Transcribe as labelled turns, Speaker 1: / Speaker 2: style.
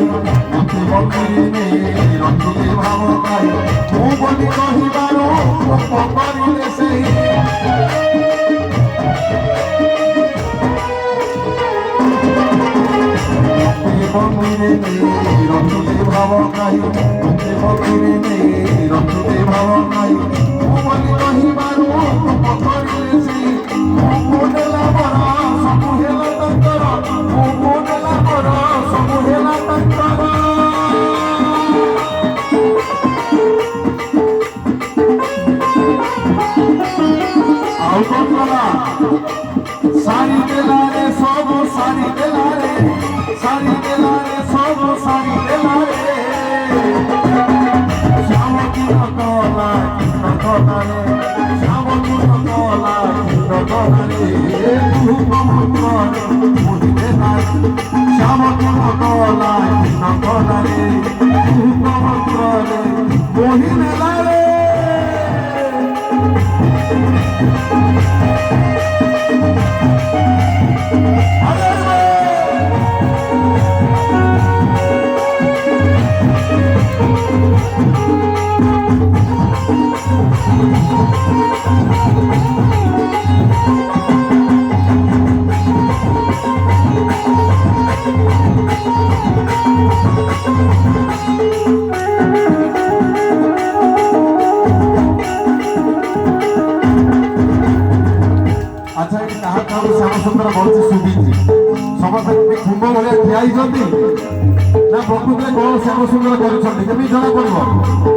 Speaker 1: ଗାଇ ମତେ ବନ୍ଦିରେ ରଖିଲେ ଭାବ ଗାଇ ମୁଁ ବୋଲି କହିବାରୁ କରିଲେ ସେଇ বন্দিরে রঞ্জিতে ভাব নাই মতে বন্দিরে রঞ্জিতে ভাব নাই ମୁଁ ବୋଲି କହିବାରୁ କରିଲେ ସେଇ ମୁଁ ନେଲା ବର ସବୁ ହେଲା ତାଙ୍କର ମୁଁ ନେଲା ବର ସବୁ ହେଲା ତାଙ୍କର ଆଉ କଣ କଲା ସାରି ଦେଲାରେ ସବୁ ସାରି ଦେଲାରେ সারি দেলারে সব সারি দেলারে শ্যামকিন কলা কৃষ্ণ কলারে শ্যামকিন কলা কৃষ্ণ কলারে ধূপমন্ত্রে মুড়িতে নাই শ্যামকিন কলা কৃষ্ণ কলারে ধূপমন্ত্রে মোহি নেলারে আচ্ছা এটি কাহা কাহু শ্যামସୁন্দর বলছি শুভিছি সমস্তে কুম্ভ ভলিয়া ঠিয়া হইଛନ୍ତି না প্রকৃতিরে কোন শ্যামସୁন্দর করছেন কেমি জনা পড়ব।